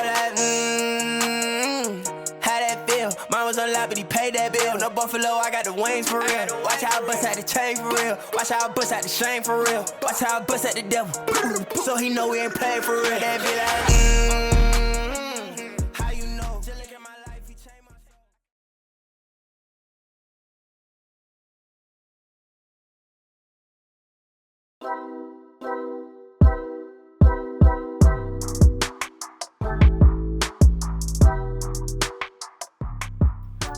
like, how that feel? Mine was on lot, but he paid that bill. No Buffalo, I got the wings for real. Watch how I bust out the chain for real. Watch how I bust out the shame for real. Watch how I bust out the devil. So he know we ain't playing for real. That be like, how you know? Just look at my life, he changed my.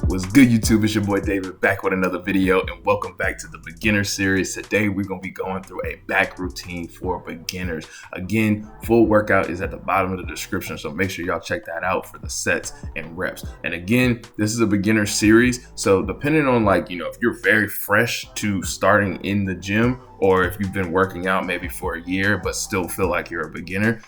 What's good, YouTube? It's your boy David back with another video, and welcome back to the beginner series. Today we're going to be going through a back routine for beginners. Again, full workout is at the bottom of the description, so make sure y'all check that out for the sets and reps. And again, this is a beginner series, so depending on if you're very fresh to starting in the gym, or if you've been working out maybe for a year but still feel like you're a beginner,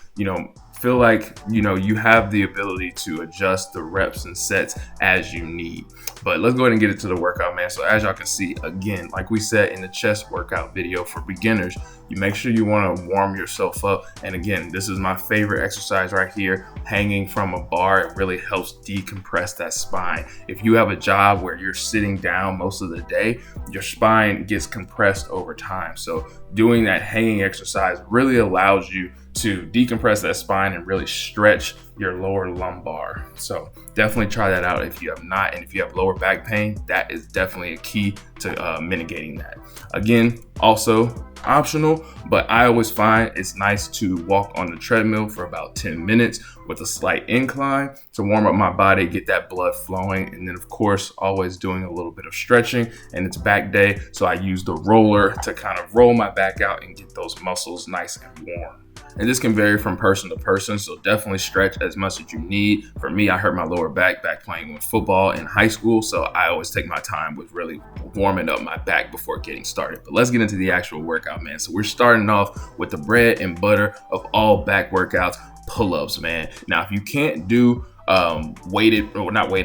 feel like you have the ability to adjust the reps and sets as you need. But let's go ahead and get into the workout, man. So as y'all can see, again, like we said in the chest workout video for beginners, you make sure you want to warm yourself up. And again, this is my favorite exercise right here, hanging from a bar. It really helps decompress that spine. If you have a job where you're sitting down most of the day, your spine gets compressed over time. So doing that hanging exercise really allows you to decompress that spine and really stretch your lower lumbar. So definitely try that out if you have not, and if you have lower back pain, that is definitely a key to mitigating that. Again, also optional, but I always find it's nice to walk on the treadmill for about 10 minutes with a slight incline to warm up my body, get that blood flowing, and then of course always doing a little bit of stretching. And it's back day, so I use the roller to kind of roll my back out and get those muscles nice and warm. And this can vary from person to person, so definitely stretch as much as you need. For me, I hurt my lower back playing with football in high school, so I always take my time with really warming up my back before getting started. But let's get into the actual workout, man. So we're starting off with the bread and butter of all back workouts, pull-ups, man. Now, if you can't do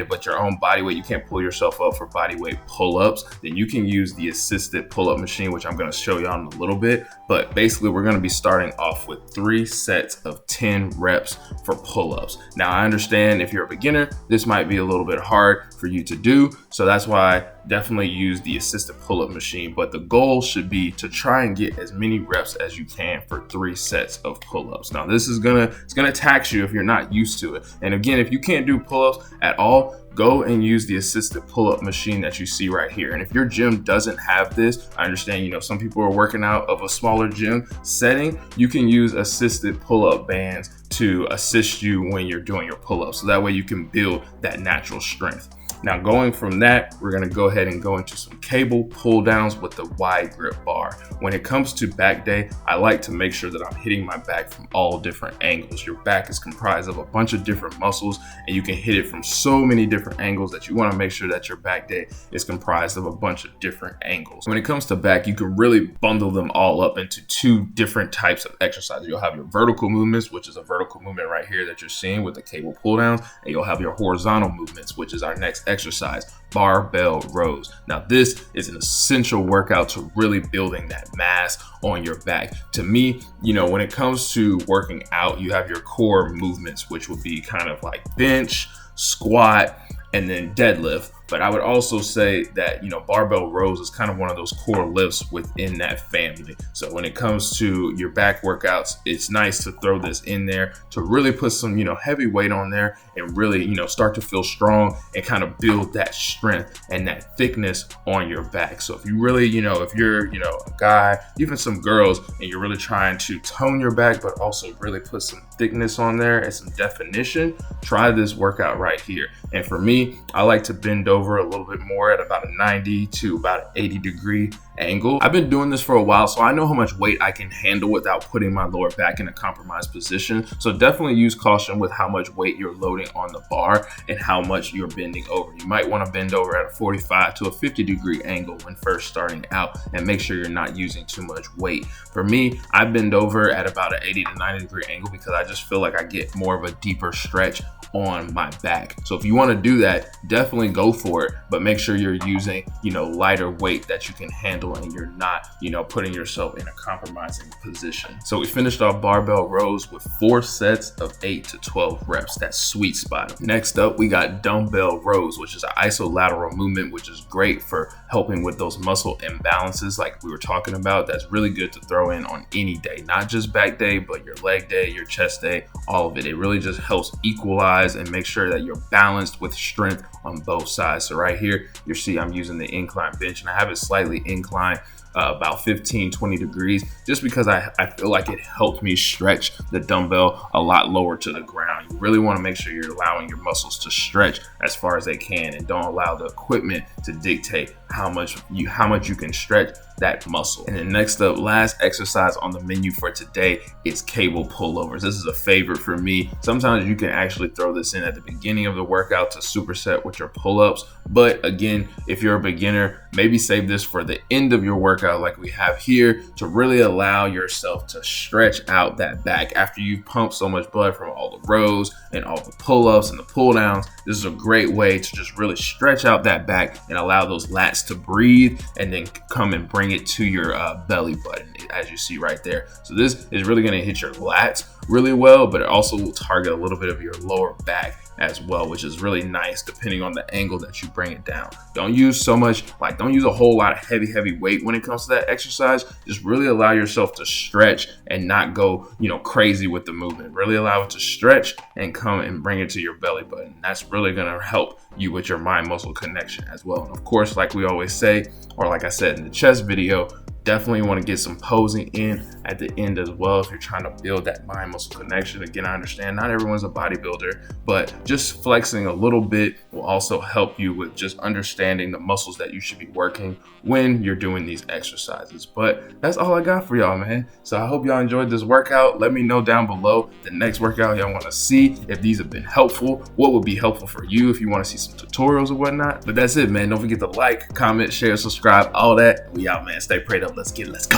but your own body weight, you can't pull yourself up for body weight pull-ups, then you can use the assisted pull-up machine, which I'm going to show y'all in a little bit. But basically, we're going to be starting off with 3 sets of 10 reps for pull-ups. Now, I understand if you're a beginner, this might be a little bit hard for you to do, so that's why I definitely use the assisted pull-up machine. But the goal should be to try and get as many reps as you can for 3 sets of pull-ups. Now, this is it's gonna tax you if you're not used to it. And again, if you can't do pull-ups at all, go and use the assisted pull-up machine that you see right here. And if your gym doesn't have this, I understand, some people are working out of a smaller gym setting. You can use assisted pull-up bands to assist you when you're doing your pull-ups. So that way you can build that natural strength. Now, going from that, we're going to go ahead and go into some cable pull downs with the wide grip bar. When it comes to back day, I like to make sure that I'm hitting my back from all different angles. Your back is comprised of a bunch of different muscles, and you can hit it from so many different angles that you want to make sure that your back day is comprised of a bunch of different angles. When it comes to back, you can really bundle them all up into 2 different types of exercises. You'll have your vertical movements, which is a vertical movement right here that you're seeing with the cable pull downs, and you'll have your horizontal movements, which is our next exercise, barbell rows. Now, this is an essential workout to really building that mass on your back. To me, when it comes to working out, you have your core movements, which would be kind of like bench, squat, and then deadlift. But I would also say that, barbell rows is kind of one of those core lifts within that family. So when it comes to your back workouts, it's nice to throw this in there to really put some, heavy weight on there and really, start to feel strong and kind of build that strength and that thickness on your back. So if you really, if you're, a guy, even some girls, and you're really trying to tone your back, but also really put some thickness on there and some definition, try this workout right here. And for me, I like to bend over a little bit more at about a 90 to about an 80 degree angle. I've been doing this for a while, so I know how much weight I can handle without putting my lower back in a compromised position. So definitely use caution with how much weight you're loading on the bar and how much you're bending over. You might want to bend over at a 45 to a 50 degree angle when first starting out, and make sure you're not using too much weight. For me, I bend over at about an 80 to 90 degree angle because I just feel like I get more of a deeper stretch on my back. So if you want to do that, definitely go for it, but make sure you're using, lighter weight that you can handle handle and you're not, putting yourself in a compromising position. So we finished our barbell rows with 4 sets of 8 to 12 reps. That's sweet spot. Next up, we got dumbbell rows, which is an isolateral movement, which is great for helping with those muscle imbalances like we were talking about. That's really good to throw in on any day, not just back day, but your leg day, your chest day, all of it. It really just helps equalize and make sure that you're balanced with strength on both sides. So right here, you see I'm using the incline bench, and I have it slightly inclined, about 15-20 degrees, just because I feel like it helped me stretch the dumbbell a lot lower to the ground. You really want to make sure you're allowing your muscles to stretch as far as they can, and don't allow the equipment to dictate how much you can stretch that muscle. And then next up, last exercise on the menu for today is cable pullovers. This is a favorite for me. Sometimes you can actually throw this in at the beginning of the workout to superset with your pull-ups. But again, if you're a beginner, maybe save this for the end of your workout like we have here, to really allow yourself to stretch out that back after you've pumped so much blood from all the rows and all the pull-ups and the pull-downs. This is a great way to just really stretch out that back and allow those lats to breathe, and then come and bring it to your belly button, as you see right there. So this is really going to hit your lats really well, but it also will target a little bit of your lower back as well, which is really nice depending on the angle that you bring it down. Don't use a whole lot of heavy weight when it comes to that exercise. Just really allow yourself to stretch and not go, crazy with the movement. Really allow it to stretch and come and bring it to your belly button. That's really going to help you with your mind muscle connection as well. And of course, like we always say, or like I said in the chest video, definitely want to get some posing in at the end as well if you're trying to build that mind muscle connection. Again, I understand not everyone's a bodybuilder, but just flexing a little bit will also help you with just understanding the muscles that you should be working when you're doing these exercises. But that's all I got for y'all, man. So I hope y'all enjoyed this workout. Let me know down below the next workout y'all want to see, if these have been helpful, what would be helpful for you if you want to see some tutorials or whatnot. But that's it, man. Don't forget to like, comment, share, subscribe, all that. We out, man. Stay prayed up. Let's go.